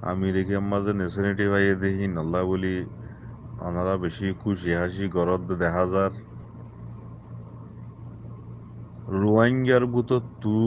আমেরিকার মাঝে নেশানিটি ভাইয়ে দেখি নল্লা বলি ওনারা বেশি খুশি হাসি গরদ দেখা যার রোহিঙ্গার বুতো তু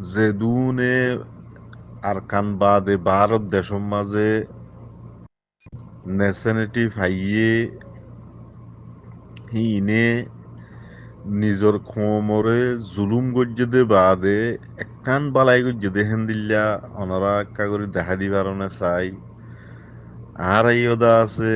যেদুনে আর কান বাদে ভারত দেশের মাঝে নেশানিটি ভাইয়ে হিনে নিজর খোমরে জুলুম গজ্জে বাদে একখান বালাই গজ্জে হেন্দিল্লা ওনারা একা করে দেখা দিবার না চাই আর এই ওদা আছে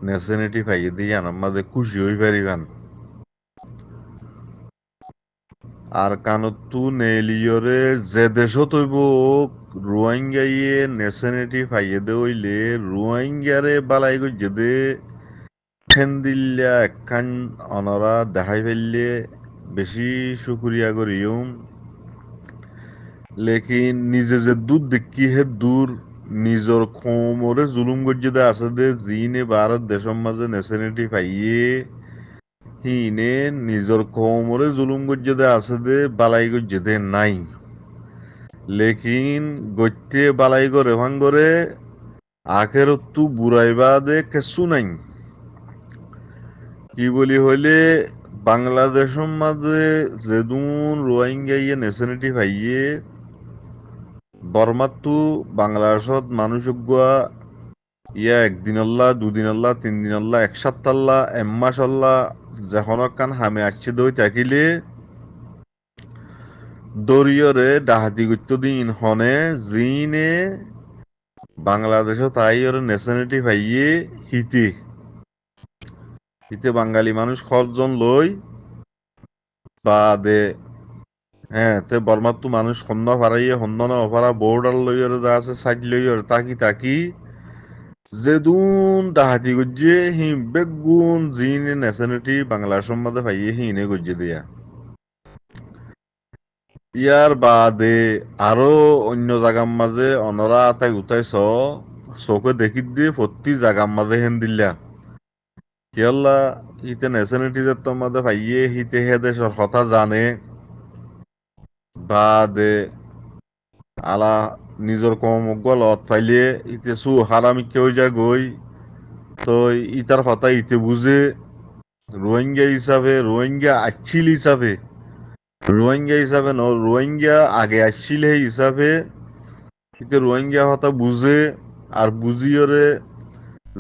নেশানিটি ভাইয়ে দিয়ে আনার মাঝে খুশি হই পারিবান আর কানত্তু নেলিয়রে যে দেশত হইব রোহিঙ্গাইয়ে নেশানিটি ফাইয়ে দে হইলে রোহিঙ্গারে বালাই গজ্জে দে ফেন্দিল্লা একখান অনরা দেখাই ফেললে বেশি শুকুরিয়া করিউম লেকিন নিজে যে দূর দেখি হে দূর নিজর খোমরে জুলুম গজ্জে দে আছে দে জিনে ভারত দেশের মাঝে নেশানিটি পাইয়ে হিনে নিজর খোমরে জুলুম গজ্জে দে আছে দে বালাই গজ্জে দে নাই লেকিন গত্যে বালাই করে ভাঙ্গরে আখের তু বুড়াইবা দে কেসু নাই কি বলি হইলে বাংলাদেশের মাঝে যেদুন রোহিঙ্গা ইয়ে নেশানিটি ভাইয়ে বর্মাত্তু বাংলাদেশত মানুষ ইয়া একদিন আল্লাহ দুদিন আল্লাহ তিন দিন আল্লাহ এক সপ্তাহ আল্লাহ এক মাস আল্লাহ যখন কান হামে আসছে দই থাকিলে দরিয়রে ডাহাতি গুত্ত দিন হনে জিনে বাংলাদেশ তাই ওর নেশনালিটি ভাইয়ে হিতে হিতে বাঙালি মানুষ খরজন লই বা দে হ্যাঁ তে বর্মাত্তু মানুষ হন্য ফারাইয়ে হন্য না অফারা বোর্ডার লইয়র যা আছে সাইড লইয়র তাকি তাকি যেদুন ডাহাতি গজ্জে হি বেগুন জিনে নেশনালিটি বাংলাদেশের মধ্যে ভাইয়ে হিনে গজ্জে দিয়া ইয়ার বাদে আরো অন্য জায়গার মাঝে অনরা আতাই উঠাইছ চোখে দেখি দিয়ে প্রতি জায়গার মাঝে হেন দিলা কিয়ল্লা ইতে নেশনালিটি যে তোমাদের ভাইয়ে হিতে হে দেশের কথা জানে বাদে আলা নিজের কমক লত পাইলে ইতে সু হারামিকে হয়ে যা গই তো ইতার কথা ইতে বুঝে রোহিঙ্গা হিসাবে রোহিঙ্গা আচ্ছিল হিসাবে রোহিঙ্গা হিসাবে ন রোহিঙ্গা আগে আসছিল সেই হিসাবে কিন্তু রোহিঙ্গা হতা বুঝে আর বুঝিয়রে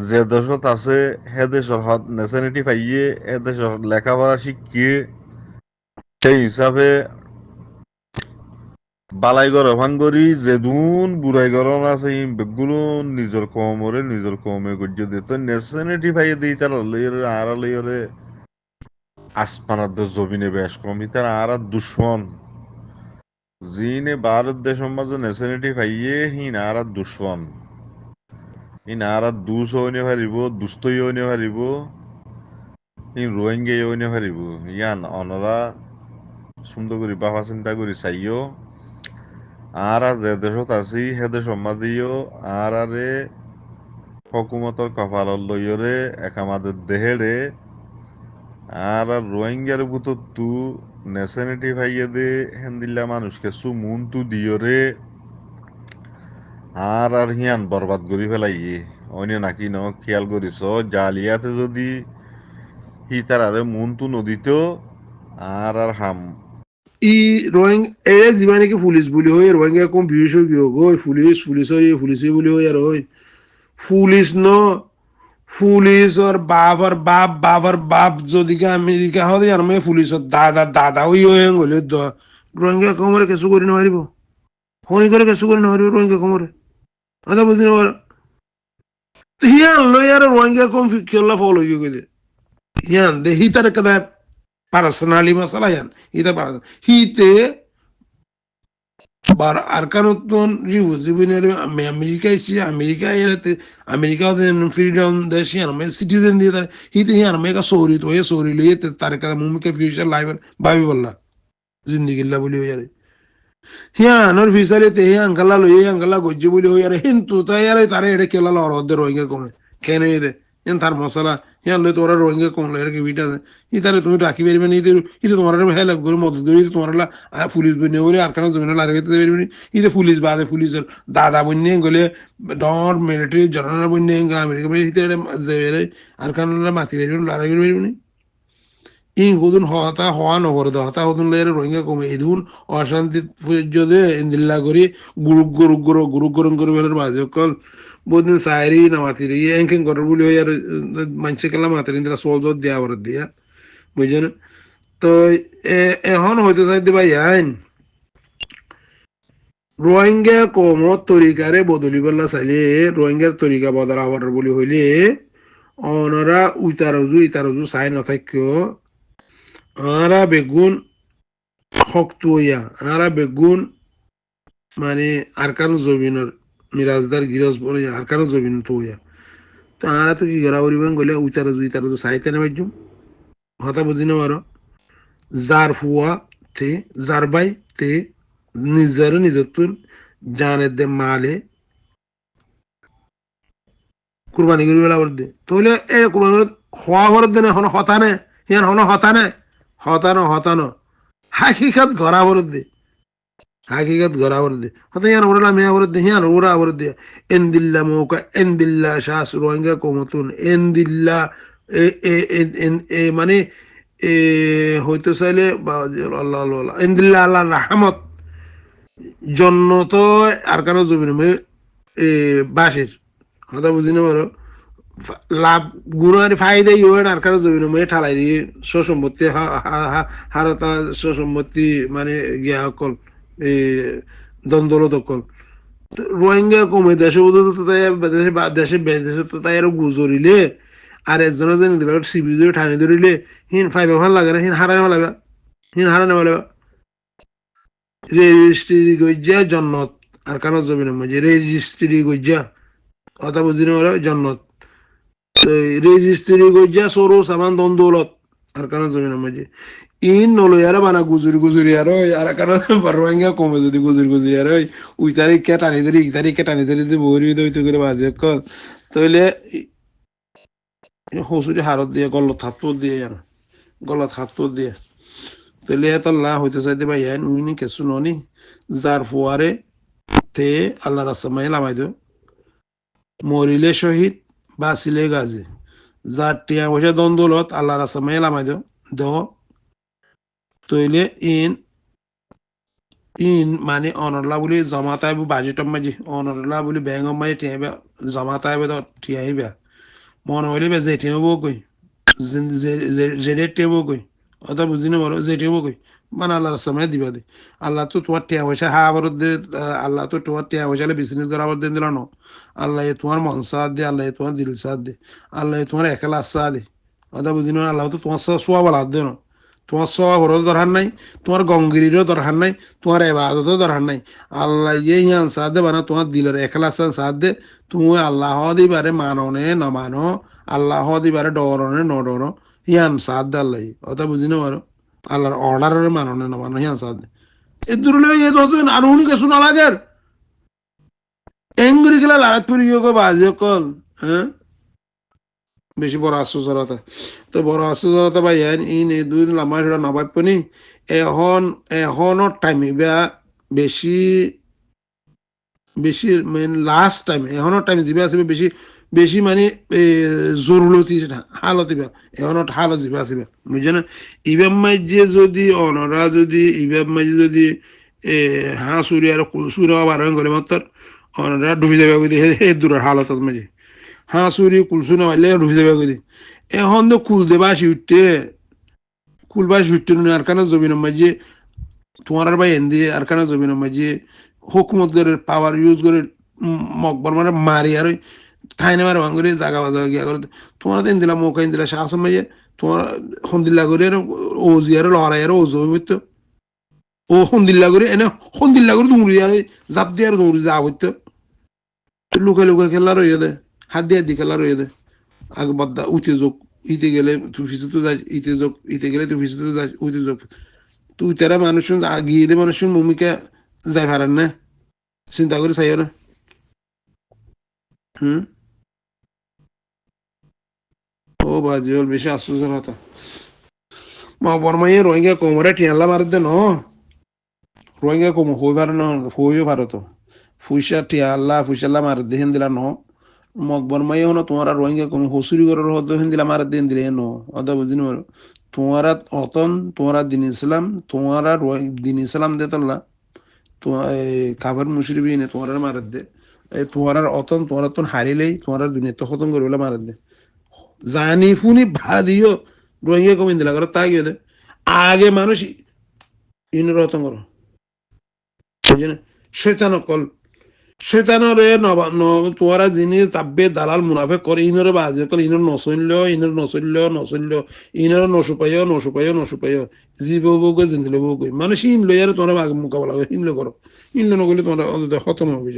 যে দেশত আছে সে দেশের নেশনালিটি পাইয়ে এ দেশের লেখাপড়া শিখিয়ে সেই হিসাবে বালাইগর ভাঙ্গরি যেদুন বুড়াই গরম আছে বেগুলো নিজের কমরে নিজের কমে গজ্জে দিয়ে তো নেশনালিটি পাইয়ে দিই তার লইরে আর লইরে আসমানার জমিনে বেশ কম তার আর দুশ্মন জিনে ভারত দেশের মাঝে নেশনালিটি পাইয়ে হিন আর দুশ্মন ইন আর দুশ হইনে পারিব দুস্থ হইনে পারিব ইন রোহিঙ্গা হইনে পারিব ইয়ান অনরা সুন্দর করি বাবা চিন্তা করি চাইও আর যে দেশত আছি সে দেশ সমাধিও আর আরে হকুমতর কপালত লইয়রে একামাদের দেহেরে আর রোহিঙ্গার বুতো তু নেশনালিটি ভাইয়ে দে হেন্দিল্লা মানুষকে সুমুন তু দিয়রে আর হিয়ান বরবাদ করি ফেলাইয়ে অন্য নাকি ন খেয়াল করিস জালিয়াতে যদি হি তার আরে মন তু নদীতেও আর হাম ই রোহিঙ্গা এ যিমানে কি পুলিশ বুলি হয় রোহিঙ্গা কম বিশ হৈ গিয়ে গৈ পুলিচ বুলি হয় আর হয় পুলিশ ন পুলিশর বাপর বাপ যদি আমেরিকা হতে আর মেয়ে পুলিশর দাদা ওই গলে রোহিঙ্গা কমরে কেঁচু করে নারিব ফোন করে কেঁচু করে নারিব রোহিঙ্গা কমরে কথা বুঝতে না হিয়ান লই আর রোহিঙ্গা কম কেলা ফল হয়ে গেছে হিয়ান দে হিতার কথা পার্সোনালি মশলা হিয়ান হিতার হিতে বার arkanotton জীবনের আমেরিকা এসে আমেরিকা এরাতে আমেরিকা ফ্রিডম দেশ ইয়ান মে সিটিজেন দিয়ে তার হিতে ইয়ান মেকা সৌরি তো এ সৌরি লইয়ে তার কাছে মুমিকে ফিউচার লাইফ ভাবি বললা জিন্দেগি লা বলি হইয়ারে হিয়ান ওর ফিসারে তে হিয়ান গালা লইয়ে হিয়ান গালা গজ্জে বলি হইয়ারে হিন্তু তাই আরে তারে এড়ে কেলা লর ওদের রোহিঙ্গা কমে কেন এদে তার মশলা ইয়ান লই তোমরা রোহিঙ্গা কম লয়ের কি বিটা ইতারে তুমি রাখি বেরিবে নি ইতে তোমার হেল্প করে মদত করে তোমার পুলিশ বন্যে বলে আর কারণ জমিনে লাগে বেরিবে ইতে পুলিশ বাদে পুলিশের দাদা বন্যে গলে ডর মিলিটারি জনরল বন্যে আমেরিকা ইতে আর কারণ মাতি বেরিবে লাগে বেরিবে ইন হুদুন হতা হওয়া নগর হতা হুদুন লের রোহিঙ্গা কমে ইদুন অশান্তি যদি ইন্দিল্লা করি গুরু গরম করে বেলার বাজে কল বহুদিন সাইরি না মাতিরি এঙ্কেন করে বলি আর মানুষে কেলা মাতিরি ইন্দিরা সোল জোর দিয়া বরাদ দিয়া বুঝছেন তো এখন হয়তো চাইতে ভাই আইন রোহিঙ্গা কমত তরিকারে বদলি বললা চাইলে রোহিঙ্গার তরিকা বদলা হবার বলি হইলে অনরা ইতারজু চাই নথাক্য আরা বেগুন শক্ত হইয়া আরা বেগুন মানে আরকান জমিনের মিরাজদার গিরজ বলে আরকান জমিন তো হইয়া তো আরা তো কি করা করিবেন গলে উইতারজু চাইতে না বাজুম হতা বুঝি না মারো যার ফুয়া তে যার বাই তে নিজের জানের দে মালে কুরবানি করি বেলা করে দে তাহলে এ কুরবানি হওয়া ভরত দে না হন হতা নে হিয়ান হন হতা নে হতানো হাকিকত ঘরা ভরত দে হাকিকত ঘরা ভরত দে হতা ইয়ান ওরা মেয়া ভরত দে হিয়ান ওরা ভরত দে এন্দিল্লা মৌকা এন্দিল্লা শাস রোহিঙ্গা কমতুন এন্দিল্লা এ এ এ মানে এ হইতে চাইলে আল্লাহ আল্লাহ এন্দিল্লা আল্লাহ রাহমত জন্য তো আর কেন জমিন বাসের কথা বুঝি না বলো লাভ গুণার ফায়দা ইউএন আর কারো জমিন মেয়ে ঠালাই দিয়ে স্বসম্পত্তি হারতা স্বসম্পত্তি মানে গিয়া অকল এই দ্বন্দ্বলত অকল রোহিঙ্গা কমে দেশে তো তাই দেশে বিদেশে তো তাই আরো গুজরিলে আর একজনের যে সিবি ধরে ঠানি ধরিলে হিন ফাইভ ভাল লাগে না হিন হারানো লাগা রেজিস্ট্রি গজ্জা জন্নত আর কারো জমিনের মাঝে রেজিস্ট্রি গজ্জা কথা বুঝি না জন্নত রেজিস্ট্রি গজ্জা সরু সামান দন্দৌলত আর কারণ জমিনের মাঝে ইন নলই আর বানা গুজুরি আর কারণ রোহিঙ্গা কমে যদি গুজুরি আর ওই তারিখে টানি ধরি এই তারিখে টানি ধরি বহরি দইতে করে বাজে কল তাইলে হসুরি হারত দিয়ে গলত হাত দিয়ে আর গলত হাত দিয়ে তাহলে এত আল্লাহ হইতে চাইতে ভাই উইনি কেসু ননি যার ফুয়ারে তে আল্লাহ রাস্তা মাই লামাই দেও মরিলে শহীদ বাঁচিলে গাজী যার টিয়া পয়সা দ্বন্দ্বলত আল্লাহ রাস্তা মাই লামাই দেহ তৈলে ইন মানে অনরলা বুলি জমা তাইব বাজেটর মাঝি অনরলা বুলি ব্যাংক মাঝি টিয়া জমা তাইব টিয়াইবা মন হইলে বে জেঠিয়াব কই জেডে টেব কই অত বুঝি না বলো জেঠিয়াব কই মানে আল্লাহ রাস্তা মাই দিবা দে আল্লাহ তো তোমার টিয়া পয়সা হাবরত দে আল্লাহ তো তোমার টিয়া পয়সা বিজনেস করাবার দিন দিল না আল্লাহ তোমার মন সাথ দে আল্লাহ তোমার দিল সাথ দে আল্লাহ তোমার একেলা সাথ দে কথা বুঝি না আল্লাহ তো তোমার সাথে সোয়া বলা দে না তোমার সোয়া ভরও দরকার নাই তোমার গঙ্গিরিরও দরকার নাই তোমার এবাদতও দরকার নাই আল্লাহ ইয়ান সাথ দে বানা তোমার দিলের একেলা সাথ দে তুমি আল্লাহ দিবারে মাননে ন মানো আল্লাহ দিবারে ডরনে ন ডর ইয়ান সাথ দে আল্লাহ কথা বুঝি না পারো আল্লাহর অর্ডারের মাননে ন মানো ইয়ান সাথ দে এ দূরে এ তো আর উনি কে শোনা লাগের এঙ্গুরি খেলা লাগাত পরি বাজে কল হ্যাঁ বেশি বড় আশ্চর্যতা তো বড় আশ্চর্যতা ভাই ইন এই দুই লাম্বা সেটা নবাপ্যনি এখনের টাইম বা বেশি বেশি মানে লাস্ট টাইম এখনের টাইম যিবা আছে বেশি বেশি মানে জরুরতি হালত ইবা এখনত হালত যিবা আছে বুঝছে না ইবাম মাইজে যদি অনরা যদি ইবাম মাইজে যদি হাঁহ চুরি আর চুরি বারণ গলে মাত্র অনরা ডুবি যাবে সেই দূরের হালতত মাঝে হাঁহ চুরি কুলচু নামাইলে ডুবি যাবে কই এখন তো কুল দেবাসি উঠতে কুলবাসি উঠতে আর কারণে জমিনের মাঝে তোমার ভাই এন্দি আর কারণে জমিনের মাঝে হুকুমতের পাওয়ার ইউজ করে মকবর মানে মারি আর ঠাই নেমার ভাঙ করে জাগা বাজা গিয়া করে তোমার তো ইন্দিলা মৌকা ইন্দিলা শাসন মাঝে তোমার সন্দিল্লা করে ওজি আর লড়াই আর ওজো হইতো ও সন্দিল্লা করে এনে সন্দিল্লা করে দুমড়ি আর জাপ দিয়ে আর দুমড়ি যা হইতো লুকাই খেলা রইয়া দে হাত দিয়ে খেলা রইয়া দে আগে বাদ্দা উঠে যোগ ইতে গেলে তুই ফিসে যাস ইতে যোগ ইতে গেলে তুই ফিসে যাস উঠে যোগ তুই তারা মানুষ গিয়ে মানুষ ভূমিকা যাই পারেন না চিন্তা করে চাইও না বাজি হল বেশি আশ্চর্যের কথা মা বর্মাইয়ে রোহিঙ্গা কোমরে টিয়াল্লা মার দে ন রোহিঙ্গা কম হইবার ন হইও ভারত ফুইসা টিয়াল্লা ফুইসাল্লা মার দে হেন দিলা ন মক বর্মাইয়ে হনো তোমার রোহিঙ্গা কম হসুরি করার হদ হেন দিলা মার দেন দিলে ন অদা বুঝিনি মারো তোমারা অতন তোমারা দিন ইসলাম দে তল্লা তোমার খাবার মুশরিবি নে তোমার মার দে তোমার অতন তোমার তন হারিলেই তোমার দুনিয়া খতম করে বলে মার দে জানি ফুনি ভাদিও রোহিঙ্গা কমিন দিলা করো তাই গেলে আগে মানুষ ইনের রতন করো বুঝলি শৈতান কল শৈতানরে তোরা জিনিস তাব্বে দালাল মুনাফে করে ইনরে বাজে কল ইনর নচল্য ইনর নসুপাইও জি বউ বউ গৈ জিন্দিলে বউ গৈ মানুষ ইন লই আর তোমরা মোকাবেলা ইনলে করো ইনলে নগলে তোমরা খতম হবে